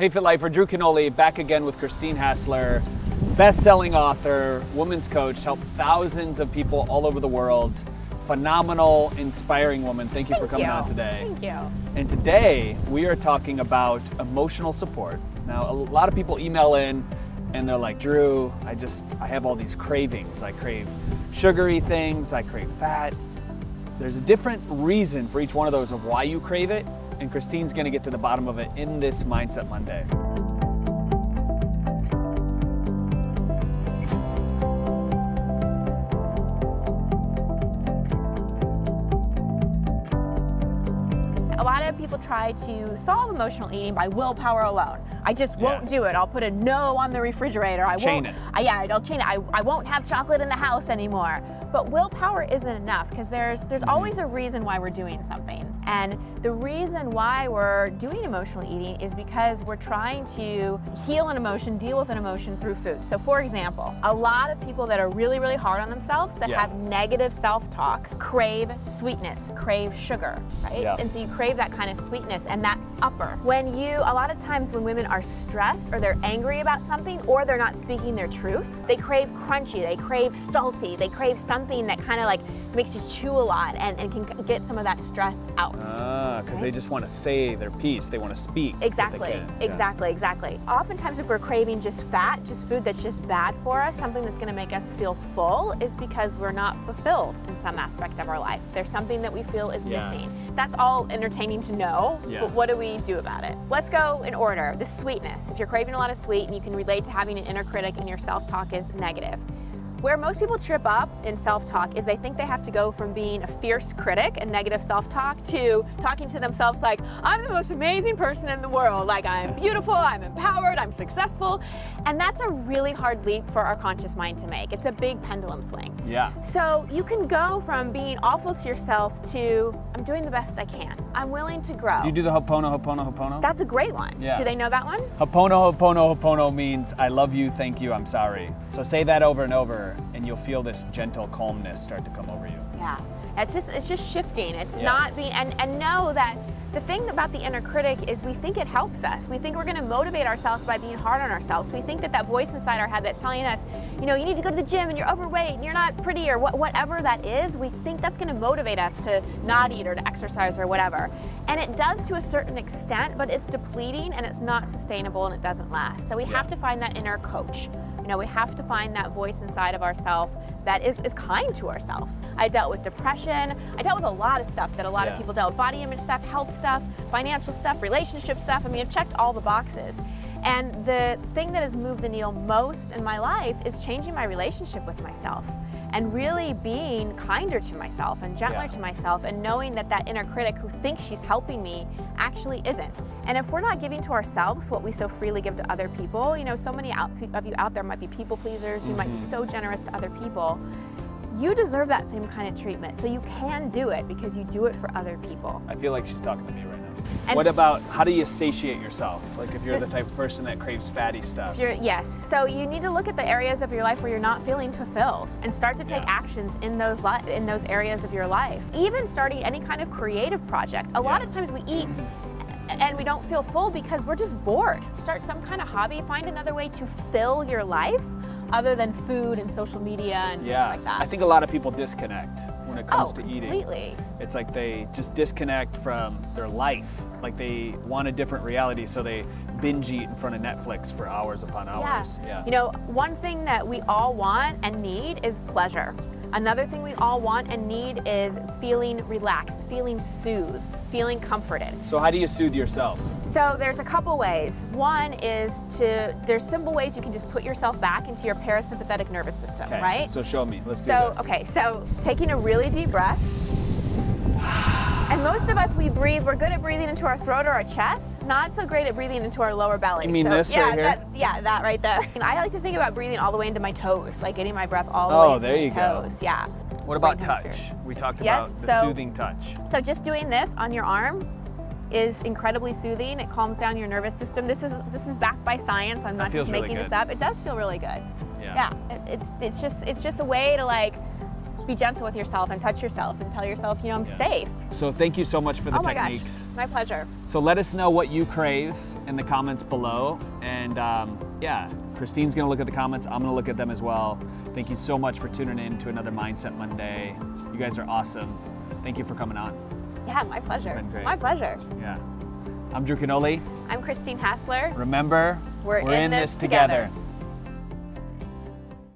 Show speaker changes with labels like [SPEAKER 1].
[SPEAKER 1] Hey FitLifer, Drew Canoli back again with Christine Hassler, best-selling author, women's coach, helped thousands of people all over the world. Phenomenal, inspiring woman. Thank you for coming on today.
[SPEAKER 2] Thank you.
[SPEAKER 1] And today we are talking about emotional support. Now, a lot of people email in and they're like, Drew, I have all these cravings. I crave sugary things, I crave fat. There's a different reason for each one of those of why you crave it, and Christine's gonna get to the bottom of it in this Mindset Monday.
[SPEAKER 2] A lot of people try to solve emotional eating by willpower alone. I just won't do it. I'll put a no on the refrigerator. I'll chain it. I won't have chocolate in the house anymore. But willpower isn't enough, because there's always a reason why we're doing something. And the reason why we're doing emotional eating is because we're trying to heal an emotion, deal with an emotion through food. So for example, a lot of people that are really, really hard on themselves, that have negative self-talk, crave sweetness, crave sugar, right? And so you crave that kind of sweetness and that upper. A lot of times when women are stressed or they're angry about something or they're not speaking their truth, they crave crunchy, they crave salty, they crave something that kind of like makes you chew a lot and can get some of that stress out.
[SPEAKER 1] Because they just want to say their piece, they want to speak.
[SPEAKER 2] Exactly, exactly. Oftentimes if we're craving just fat, just food that's just bad for us, something that's going to make us feel full, is because we're not fulfilled in some aspect of our life. There's something that we feel is missing. That's all entertaining to know, but what do we do about it? Let's go in order. The sweetness. If you're craving a lot of sweet and you can relate to having an inner critic and your self-talk is negative. Where most people trip up in self-talk is they think they have to go from being a fierce critic and negative self-talk to talking to themselves like, I'm the most amazing person in the world. Like, I'm beautiful, I'm empowered, I'm successful. And that's a really hard leap for our conscious mind to make. It's a big pendulum swing. So you can go from being awful to yourself to, I'm doing the best I can. I'm willing to grow.
[SPEAKER 1] Do you do the Ho'opono, Ho'opono, Ho'opono?
[SPEAKER 2] That's a great one. Do they know that one?
[SPEAKER 1] Ho'opono, Ho'opono, Ho'opono means I love you, thank you, I'm sorry. So say that over and over, and you'll feel this gentle calmness start to come over you. It's just shifting. It's not being, and know that the thing about the inner critic is we think it helps us. We think we're going to motivate ourselves by being hard on ourselves. We think that that voice inside our head that's telling us, you know, you need to go to the gym and you're overweight and you're not pretty, or whatever that is, we think that's going to motivate us to not eat or to exercise or whatever. And it does to a certain extent, but it's depleting and it's not sustainable and it doesn't last. So we have to find that inner coach. You know, we have to find that voice inside of ourselves that is kind to ourselves. I dealt with depression. I dealt with a lot of stuff that a lot of people dealt with. Body image stuff, health stuff, financial stuff, relationship stuff. I mean, I've checked all the boxes. And the thing that has moved the needle most in my life is changing my relationship with myself and really being kinder to myself and gentler to myself, and knowing that that inner critic who thinks she's helping me actually isn't. And if we're not giving to ourselves what we so freely give to other people, you know, so many of you out there might be people pleasers, you might be so generous to other people. You deserve that same kind of treatment. So you can do it because you do it for other people. I feel like she's talking to me right now. And what about, how do you satiate yourself? Like if you're the type of person that craves fatty stuff.
[SPEAKER 2] Yes, so you need to look at the areas of your life where you're not feeling fulfilled and start to take actions in those areas of your life. Even starting any kind of creative project. A lot of times we eat and we don't feel full because we're just bored. Start some kind of hobby, find another way to fill your life other than food and social media and things like that.
[SPEAKER 1] I think a lot of people disconnect when it comes to eating.
[SPEAKER 2] Completely.
[SPEAKER 1] It's like they just disconnect from their life. Like they want a different reality, so they binge eat in front of Netflix for hours upon hours.
[SPEAKER 2] You know, one thing that we all want and need is pleasure. Another thing we all want and need is feeling relaxed, feeling soothed, feeling comforted.
[SPEAKER 1] So how do you soothe yourself?
[SPEAKER 2] So there's a couple ways. One is there's simple ways you can just put yourself back into your parasympathetic nervous system, right?
[SPEAKER 1] So show me, let's do this.
[SPEAKER 2] Okay, so taking a really deep breath. And most of us, we're good at breathing into our throat or our chest, not so great at breathing into our lower belly.
[SPEAKER 1] You mean this right here?
[SPEAKER 2] That right there. And I like to think about breathing all the way into my toes, like getting my breath all the way into my toes.
[SPEAKER 1] What about touch? We talked about the soothing touch.
[SPEAKER 2] So just doing this on your arm is incredibly soothing. It calms down your nervous system. This is backed by science. I'm not just making this up. It does feel really good. It's just a way to like be gentle with yourself and touch yourself and tell yourself, you know, I'm safe.
[SPEAKER 1] So thank you so much for the techniques.
[SPEAKER 2] My pleasure.
[SPEAKER 1] So let us know what you crave in the comments below. And yeah, Christine's gonna look at the comments. I'm gonna look at them as well. Thank you so much for tuning in to another Mindset Monday. You guys are awesome. Thank you for coming on.
[SPEAKER 2] Yeah, my pleasure.
[SPEAKER 1] It's been great.
[SPEAKER 2] My pleasure.
[SPEAKER 1] Yeah. I'm Drew Canoli.
[SPEAKER 2] I'm Christine Hassler.
[SPEAKER 1] Remember, we're in this together.